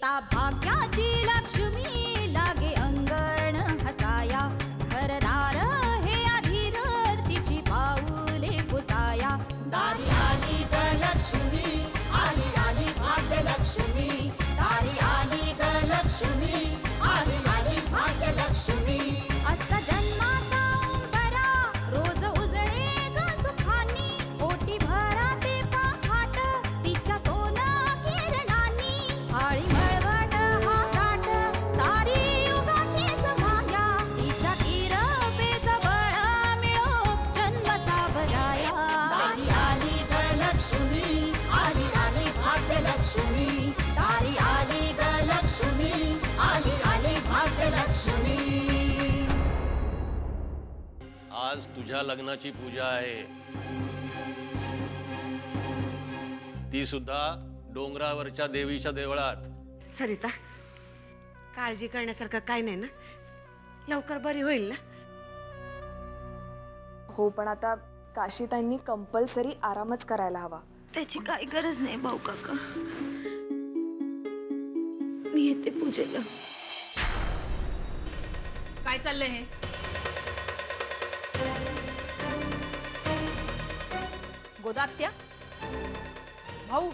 सीता भाग्याची लक्ष्मी लागे अंगण हसाया घरदार हे अधीर तिची पाऊले पुजाया दारी आली ग लक्ष्मी आली आली भाग्यलक्ष्मी दारी आली ग लक्ष्मी आली आली भाग्यलक्ष्मी असा जन्माचा उंबरा रोज उजळे ग सुखानी ओटी भरा ते पहाट तिच्या सोना किरणांनी आळी मळवट हा ताट सारी युगाचीच माया तिच्या किरपेच बळ मिळो जन्म सावराया दारी आली ग लक्ष्मी आली आली भाग्यलक्ष्मी दारी आली ग लक्ष्मी आली आली भाग्यलक्ष्मी आज तुझ्या लग्नाची पूजा आहे, ती सुद्धा डोंगरावरच्या देवीच्या देवळात. सरिता, काळजी करण्यासारखं काय नाही ना? लवकर बरी होईल ना? हो, पण आता काशीताईंनी कंपल्सरी आरामच करायला हवा. त्याची काही गरज नाही भाऊ काका, मी येते पूजेला. काय चाललंय हे? गोदात्या भाऊ,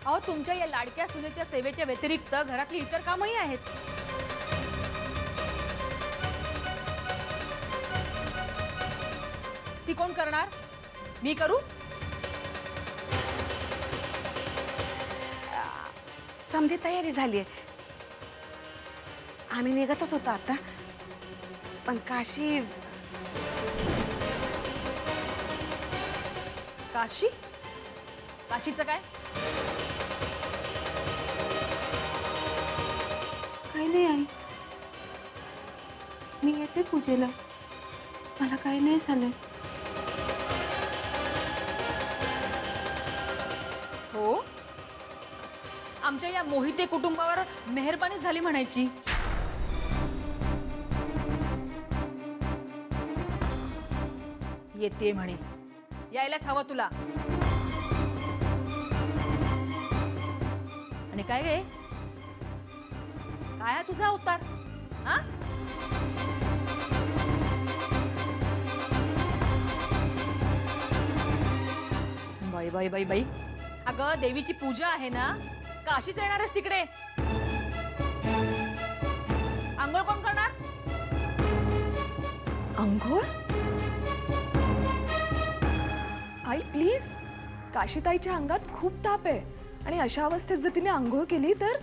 अहो तुमच्या या लाडक्या सुनेच्या सेवेच्या व्यतिरिक्त घरातली इतर कामही आहेत. ती कोण करणार? मी करू? समधी तयारी झालीये, आम्ही निघतच होतो आता. पण काशी काशी? काशीचं काय? काही नाही आई, मी येते पूजेला, मला काही नाही झालंय. हो, आमच्या या मोहिते कुटुंबावर मेहरबानी झाली म्हणायची. येते म्हणे, यायलाच हवं तुला. आणि काय गे, काय तुझा अवतार? हा, बाई बाई बाई बाई, अगं देवीची पूजा आहे ना, काशीच येणारच तिकडे. आंघोळ कोण करणार? अंघोळ? आई प्लीज, काशीताईच्या अंगात खूप ताप आहे आणि अशा अवस्थेत जर तिने अंघोळ केली तर?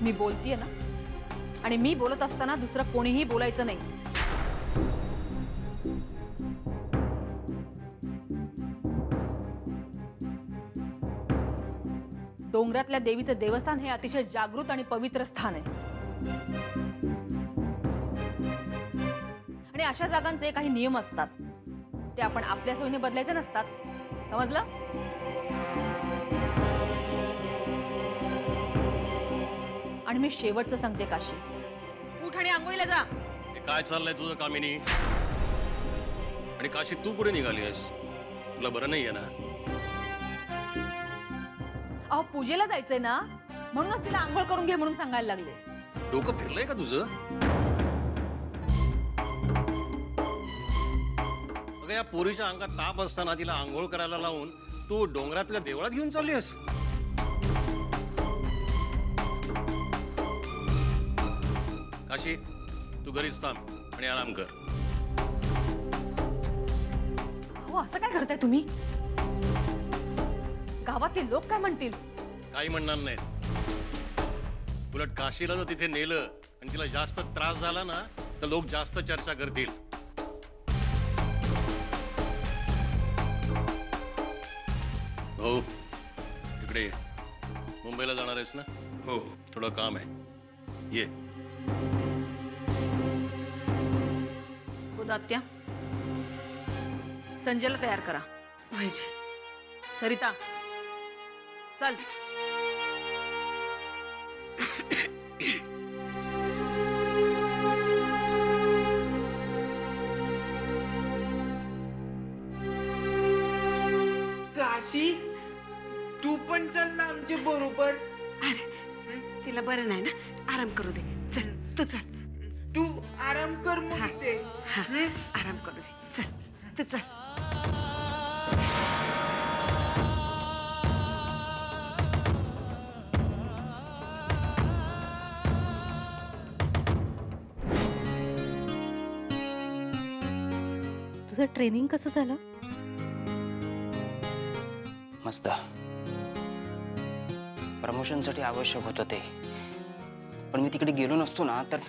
मी बोलतीये ना, आणि मी बोलत असताना दुसरं कोणीही बोलायचं नाही. डोंगरातल्या देवीचं देवस्थान हे अतिशय जागृत आणि पवित्र स्थान आहे. आणि अशा जागांचे काही नियम असतात, ते आपण आपल्या सोयीने बदलायचे नसतात. समजलं? आणि मी शेवटचं सांगते काशी, उठ आणि आंघोळीला जा. काय चाललंय तुझं कामिनी? आणि काशी तू कुठे निघालीस? तुला बरं नाहीये ना? अहो पूजेला जायचंय ना, म्हणूनच तिला आंघोळ करून घे म्हणून सांगायला लागले. डोकं फिरलंय का तुझं? अगं या पोरीच्या अंगात ताप असताना तिला आंघोळ करायला लावून तू डोंगरातल्या देवळात घेऊन चाललीस? काशी, तू घरीच थांब आणि आराम कर. हो, असं काय करताय तुम्ही? गावातील लोक काय म्हणतील? काही म्हणणार नाहीत. उलट काशीला जर तिथे नेलं आणि तिला जास्त त्रास झाला ना, तर लोक जास्त चर्चा करतील. हो, इकडे मुंबईला जाणार आहेस ना? हो, थोडं काम आहे, ये. उदात्या, संजयला तयार करा. व्हायची. सरिता, चल. तिला बरं नाही ना, आराम करू दे. चल तू चल. तू आराम कर मग इथे. हा आराम करू दे. चल तू चल. तुझं ट्रेनिंग कसं झालं? मस्त. प्रमोशनसाठी आवश्यक होतं ते, पण मी तिकडे गेलो नसतो ना तर.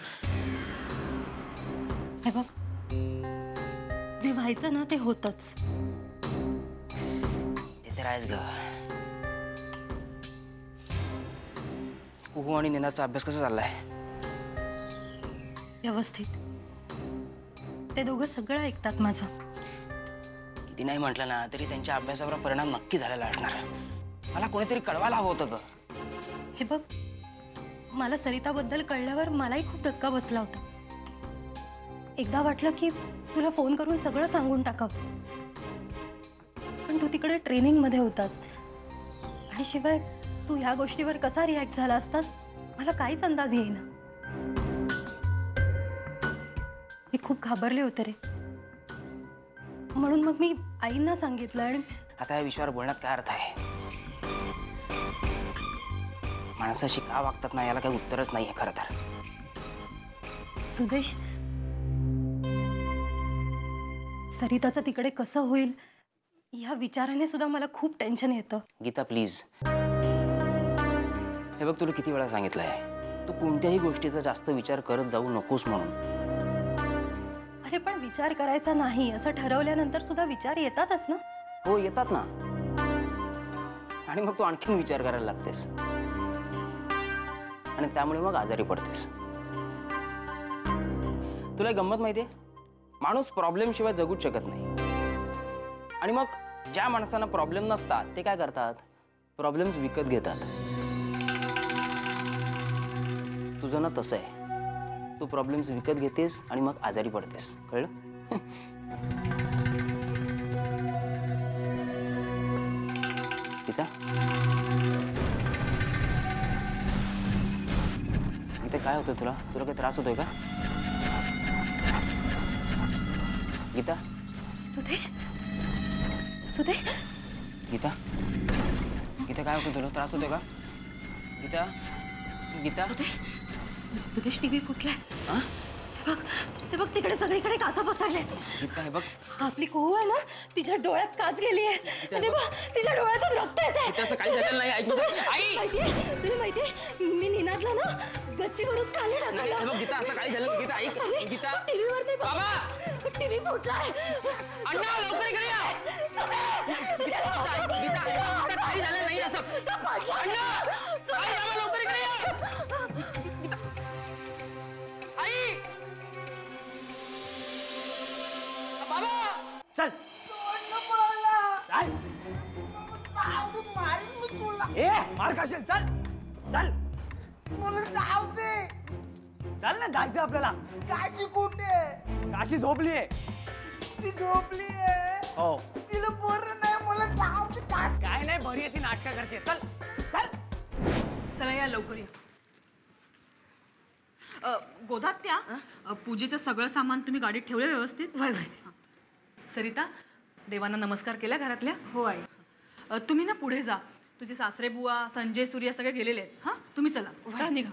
हे बघ, जे व्हायचं ना ते होतच. ते तर आहेच ग. कुहू आणि निनाचा अभ्यास कसा चाललाय? व्यवस्थित. ते दोघं सगळं ऐकतात माझं. किती नाही म्हटलं ना तरी त्यांच्या अभ्यासावर परिणाम नक्की झालेला असणार. मला कोणीतरी कळवायला हवं होतं ग. हे बघ, मला सरिताबद्दल कळल्यावर मलाही खूप धक्का बसला होता. एकदा वाटलं की तुला फोन करून सगळं सांगून टाकावं, पण तू तिकडे ट्रेनिंगमध्ये होतास आणि शिवाय तू ह्या गोष्टीवर कसा रिॲक्ट झाला असतास मला काहीच अंदाज येईना. मी खूप घाबरले होते रे, म्हणून मग मी आईंना सांगितलं. आणि आता या विषयावर बोलण्यात काय अर्थ आहे? माणसाशी का वागतात ना याला काही उत्तरच नाहीये खरं तर. सुदेश, सरिताचं तिकडे कसं होईल या विचाराने सुद्धा मला खूप टेन्शन येतं. गीता प्लीज. हे बघ, तुला किती वेळा सांगितलंय तू कोणत्याही गोष्टीचा जास्त विचार करत जाऊ नकोस म्हणून. अरे पण विचार करायचा नाही असं ठरवल्यानंतर सुद्धा विचार येतातच ना. हो येतात ना, आणि मग तू आणखीन विचार करायला लागतेस आणि त्यामुळे मग आजारी पडतेस. तुला एक गंमत माहितीये? माणूस प्रॉब्लेम शिवाय जगूच शकत नाही. आणि मग ज्या माणसांना प्रॉब्लेम नसतात ते काय करतात? प्रॉब्लेम्स विकत घेतात. तुझं ना तसं आहे. तू प्रॉब्लेम्स विकत घेतेस आणि मग आजारी पडतेस. कळलं? गीता, गीता काय होतं तुला? तुला काही त्रास होतोय का? गीता? सुदेश, सुदेश. गीता, गीता काय होतं तुला? त्रास होतोय का? गीता, गीता. सुदेश, टीव्ही फुटलाय. हा? ते बघ तिकडे सगळीकडे काचा पसरल्यात. गीता हे बघ. आपली कुहू आहे ना, तिच्या डोळ्यात काच गेली आहे. आणि बघ तिच्या डोळ्यातून रक्त येते. गीता असं काही झालेलं नाही. ऐक माझं. आई, तुला माहितीये मी निनादला ना गच्चीवरून खाली नाही हे टाकलं. बघ गीता असं काही झालं. गीता ऐक. गीता. टीव्हीवर नाही बाबा, टीव्ही फुटलाय. अण्णा लवकर इकडे या. गीता, गीता, गीता काही झालं नाही असं. अण्णा, आई बाबा लवकर इकडे या. गीता, आई, बाबा. चल ए मार खाशील. चल चल, मला जाऊ दे. चल ना, जायचं आपल्याला. काशी कुठे? काशी झोपलीये. ती झोपली आहे. हो. तिला बरं नाही. मला जाऊ दे. काय नाही, बरी आहे ती, नाटकं करते. चल चल. चला या लवकर या. गोदात त्या पूजेचं सगळं सामान तुम्ही गाडीत ठेवलं व्यवस्थित? वय वय. सरिता, देवांना नमस्कार केला घरातल्या? हो आई. तुम्ही ना पुढे जा. तुझे सासरे बुवा, संजय, सूर्या सगळे गेलेले आहेत. हां, तुम्ही चला. चला निघा.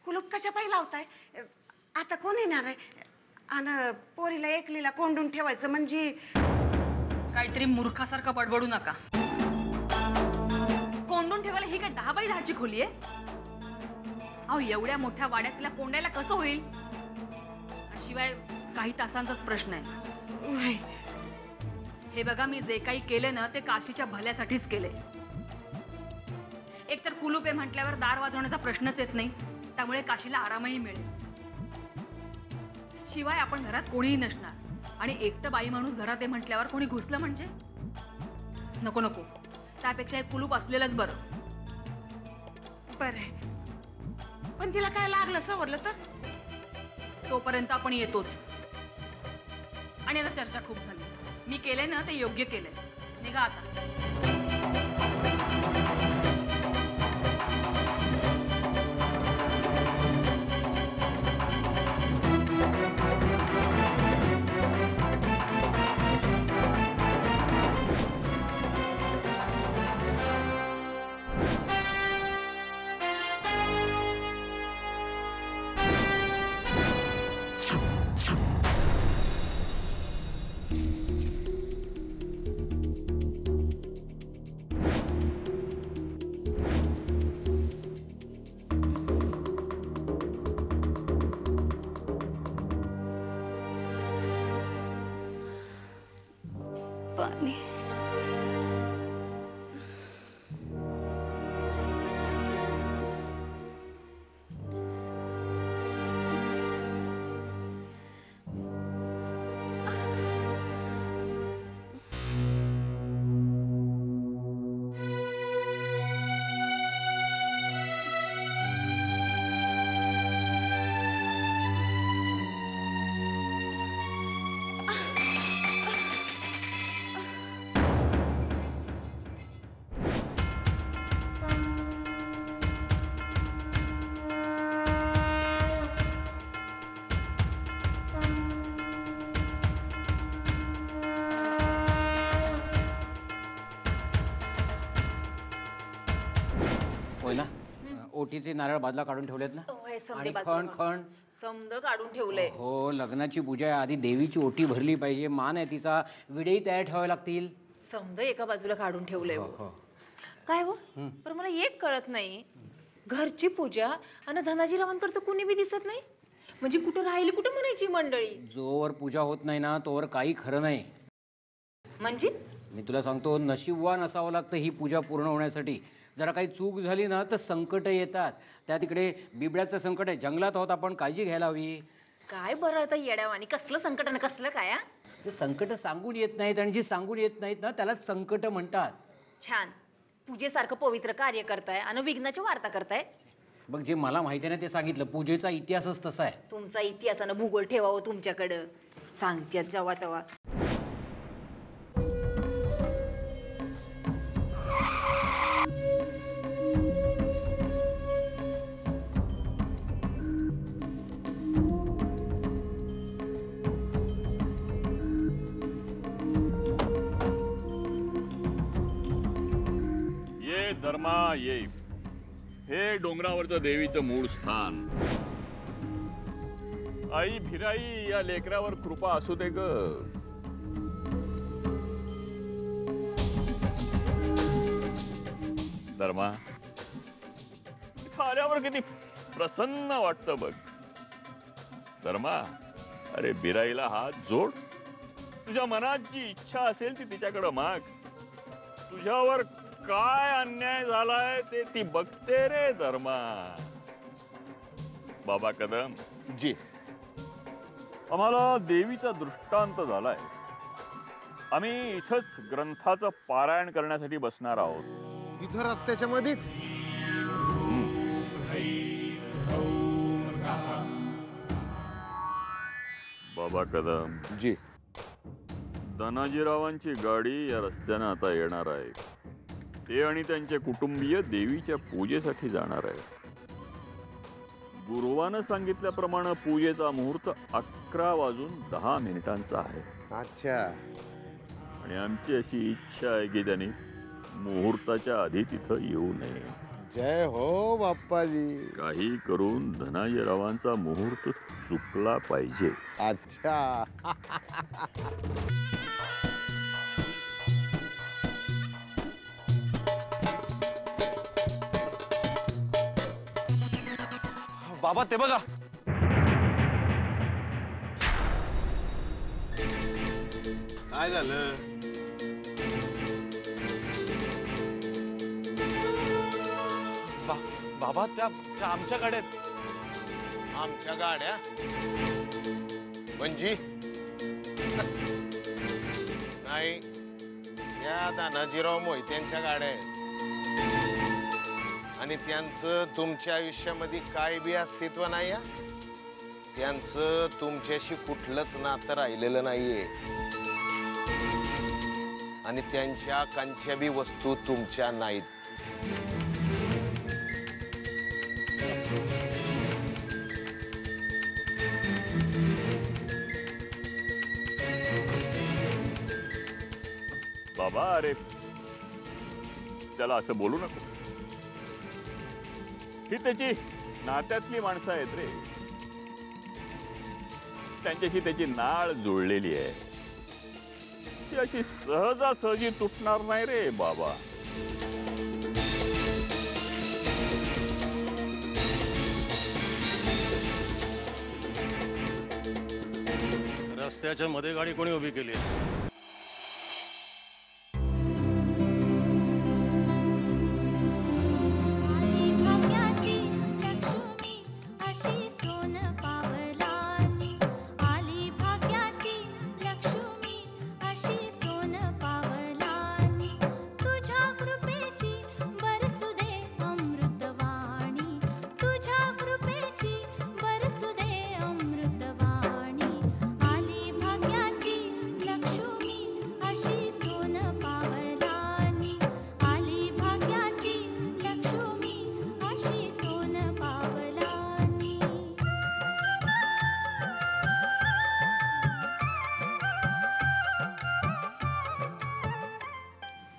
कुलूप कशा पाहिजे लावताय? आता कोण येणार आहे? आणि पोरीला एकलीला कोंडून ठेवायचं म्हणजे? काहीतरी मूर्खासारखं बडबडू नका. कोंडून ठेवायला ही काय 10 बाय 10ची खोली आहे? अहो, एवढ्या मोठ्या वाड्यात तिला कोंडायला कसं होईल? आणि शिवाय काही तासांचाच प्रश्न आहे. हे बघा, मी जे काही केलं ना ते काशीच्या भल्यासाठीच केलंय. एकतर कुलूप आहे म्हटल्यावर दार वाजवण्याचा प्रश्नच येत नाही, त्यामुळे काशीला आरामही मिळेल. शिवाय आपण घरात कोणीही नसणार आणि एकटं बाई माणूस घरात आहे म्हटल्यावर कोणी घुसलं म्हणजे नको नको. त्यापेक्षा एक कुलूप असलेलंच बरं. बरं, पण तिला काय लागलं सवरलं तर? तोपर्यंत आपण येतोच. आणि आता चर्चा खूप झाली. मी केलंय ना ते योग्य केलंय. निघा आता. पाणी. होय ना ओटीचे नारळ बाजूला काढून ठेवलेत ना आणि खण खण समद काढून ठेवलंय. हो लग्नाची पूजा आहे आधी देवीची ओटी भरली पाहिजे मान आहे तिचा विडेही तयार ठेवावे लागतील. समद एका बाजूला काढून ठेवलंय. काय हो पण मला एक कळत नाही घरची पूजा आणि धनाजीरावांकडचं कुणी बी दिसत नाही. म्हणजे कुठं राहिली कुठं म्हणायची मंडळी. जोवर पूजा होत नाही ना तोवर काही खरं नाही. म्हणजे मी तुला सांगतो नशीबवान असावं लागतं ही पूजा पूर्ण होण्यासाठी. जरा काही चूक झाली ना तर संकट येतात. त्या तिकडे बिबड्याचं संकट आहे जंगलात आहोत आपण काळजी घ्यायला हवी. काय बरं आता येड्यावानी कसलं संकट आणि कसलं काय. ते संकट सांगून येत नाहीत आणि जी सांगून येत नाहीत ना त्यालाच संकट म्हणतात. छान पूजेसारखं पवित्र कार्य करताय आणि विघ्नाची वार्ता करताय. बघ जे मला माहिती आहे ना ते सांगितलं. पूजेचा इतिहासच तसा आहे. तुमचा इतिहासानं भूगोल ठेवावं तुमच्याकडं. सांगत्यात जेव्हा तेव्हा. धर्मा ये हे डोंगरावरचं देवीचं मूळ स्थान. आई भिराई या लेकरावर कृपा असू दे ग. धर्मा आल्यावर किती प्रसन्न वाटतं बघ. धर्मा अरे भिराईला हात जोड. तुझ्या मनात जी इच्छा असेल ती तिच्याकडे माग. तुझ्यावर काय अन्याय झालाय ते ती बघते रे धर्मा. बाबा कदम जी आम्हाला देवीचा दृष्टांत झालाय. आम्ही इथंच ग्रंथाचं पारायण करण्यासाठी बसणार आहोत. इथं रस्त्याच्या मध्येच. बाबा कदम जी धनाजीरावांची गाडी या रस्त्यानं आता येणार आहे. ते आणि त्यांचे कुटुंबीय देवीच्या पूजेसाठी जाणार आहे. गुरुवानं सांगितल्याप्रमाणे पूजेचा मुहूर्त 11:10 आहे. अच्छा. आणि आमची अशी इच्छा आहे की त्यांनी मुहूर्ताच्या आधी तिथं येऊ नये. जय हो बाप्पाजी. काही करून धनाजीरावांचा मुहूर्त चुकला पाहिजे. अच्छा. बाबा ते बघा. काय झालं. बाबा त्या आमच्या गाड्यात. आमच्या गाड्या म्हणजे नाही त्या तानाजीराव मोहित्यांच्या गाड्या आहेत. आणि त्यांचं तुमच्या आयुष्यामध्ये काय बी अस्तित्व नाही. त्यांचं तुमच्याशी कुठलंच नातं राहिलेलं नाहीये. आणि त्यांच्या कांच्या बी वस्तू तुमच्या नाहीत. बाबा अरे त्याला असं बोलू नको. ही त्याची नात्यातली माणसं आहेत रे. त्यांच्याशी त्याची नाळ जुळलेली आहे. ती अशी सहजासहजी तुटणार नाही रे बाबा. रस्त्याच्या मध्ये गाडी कोणी उभी केली?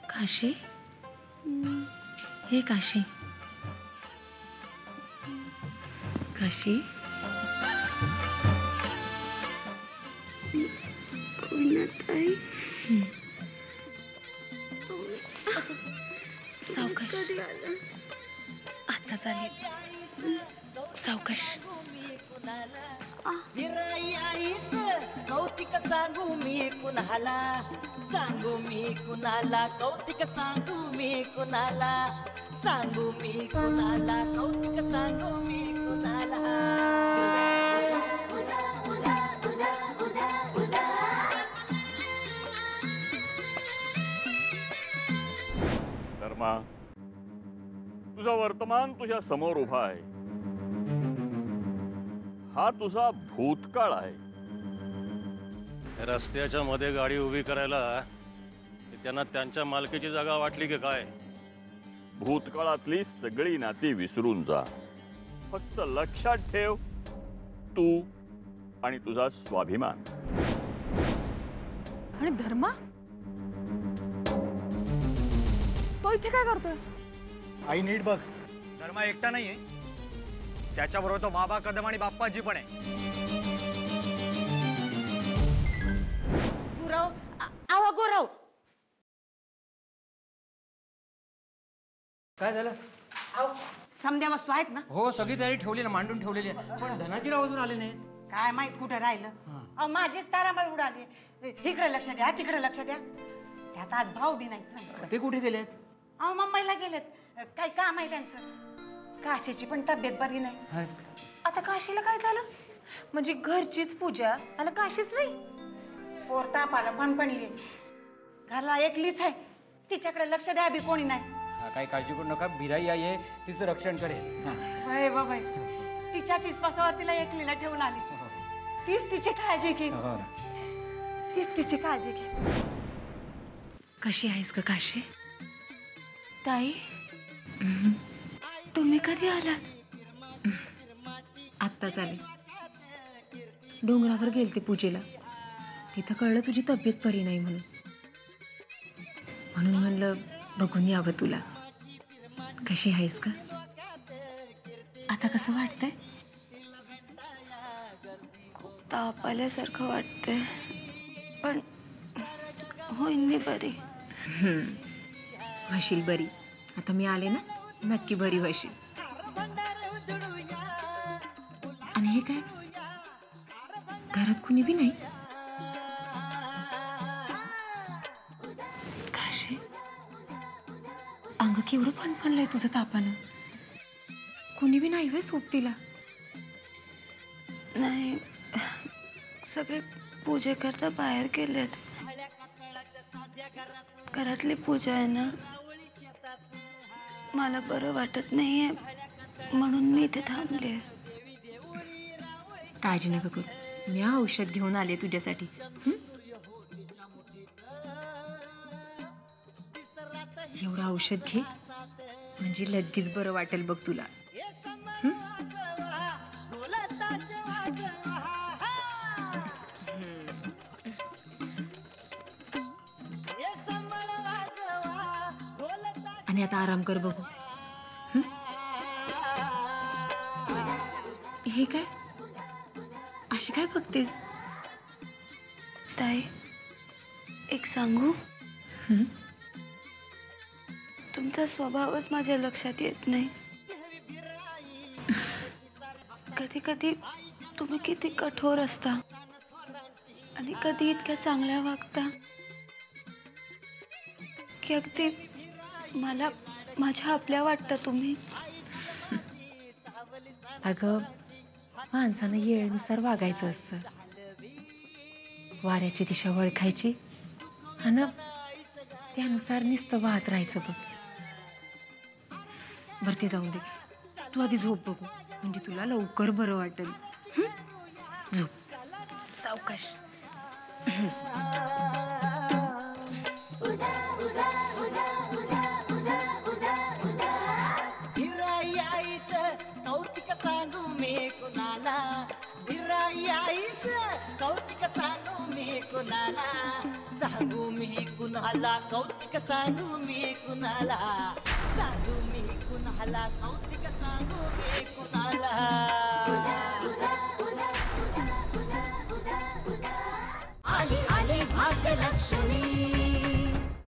काशी, हे काशी, काशी, सावकाश, आता चालेल. सावकाश. कौतिक सांगू मी कुणाला, सांगू मी कुणाला, कौतिक सांगू मी कुणाला, सांगू मी कुणाला, कौतिक सांगू मी कुणाला. धर्मा, तुझा वर्तमान तुझ्या समोर उभा आहे. हा तुझा भूतकाळ आहे. रस्त्याच्या मध्ये गाडी उभी करायला त्यांना त्यांच्या मालकीची जागा वाटली की काय? भूतकाळातली सगळी नाती विसरून जा. फक्त लक्षात ठेव तू आणि तुझा स्वाभिमान. आणि धर्मा तो इथे काय करतोय? आई नीट बघ, धर्मा एकटा नाहीये. त्याच्याबरोबर तो बाबा कदम आणि बाप्पाजी पण आहे. गुरव, आवा गुरव. काय झालं? समद्या वस्तू आहेत ना? हो, सगळी तयारी ठेवली ना, मांडून ठेवलेली आहे. पण धनाजीराव अजून आले नाहीत. काय माहित कुठे राहिलं. अहो माझीच तारांबळ उडाली. इकडे लक्ष द्या, तिकडे लक्ष द्या. त्यात आज भाऊ बी नाहीत ना. ते कुठे गेलेत? अहो मुंबईला गेलेत. काही काम आहे त्यांचं. काशीची पण तब्येत बरी नाही. आता काशीला काय झालं? म्हणजे घरचीच पूजा आणि काशीच नाही? पोर तापाला फणफणली. घरला एकलीच आहे. तिच्याकडे लक्ष द्या बी कोणी नाही. काही काळजी करू नका, बिराई आई आहे, तिचं रक्षण करेल. होय बाबा, तिच्याच विश्वासावर तिला एकलीला ठेवून आली. तीच तिची काळजी घे. तीच तिची काळजी घे. कशी आहेस ग काशी? ताई, तुम्ही कधी आलात? आत्ताच आले. डोंगरावर गेलते पूजेला. तिथं कळलं तुझी तब्येत बरी नाही म्हणून. म्हणून म्हणलं बघून यावं तुला. कशी आहेस का? आता कसं वाटतंय? खूप ताप आल्यासारखं वाटतंय, पण होईन मी बरी. होशील बरी. आता मी आले ना, नक्की बरी होशील. आणि हे काय, घरात कुणी बी नाही? काशी, अंग केवढं फणफणलंय तुझं तापानं. कुणी बी नाही होय सोबतीला? नाही, सगळे पूजेकरता बाहेर गेलेत. घरातली पूजा आहे ना, मला बरं वाटत नाहीये म्हणून मी इथे थांबले. काळजी नका करू, मी औषध घेऊन आले तुझ्यासाठी. एवढं औषध घे म्हणजे लगेच बरं वाटेल बघ तुला. आणि आता आराम कर बघू. हे काय अशी काय बघतेस? ताई एक सांगू? तुमचा स्वभावच माझ्या लक्षात येत नाही. कधी कधी तुम्ही किती कठोर असता आणि कधी इतक्या चांगल्या वागता की अगदी मला माझ्या आपल्या वाटतं तुम्ही. अगं माणसानं येळेनुसार वागायचं असतं. वाऱ्याची दिशा ओळखायची आणि त्यानुसार नुसतं वाहत राहायचं बघ. बरं ते जाऊन दे, तू आधी झोप बघू म्हणजे तुला लवकर बरं वाटेल. झोप सावकाश. कौतिक सांगू मी कुणाला, कौतिक सांगू मी कुणाला, सांगू मी कुणाला, कौतिक सांगू मी कुणाला, सांगू मी कुणाला, कौतिक सांगू मी कुणाला. आली आली भाग्यलक्ष्मी.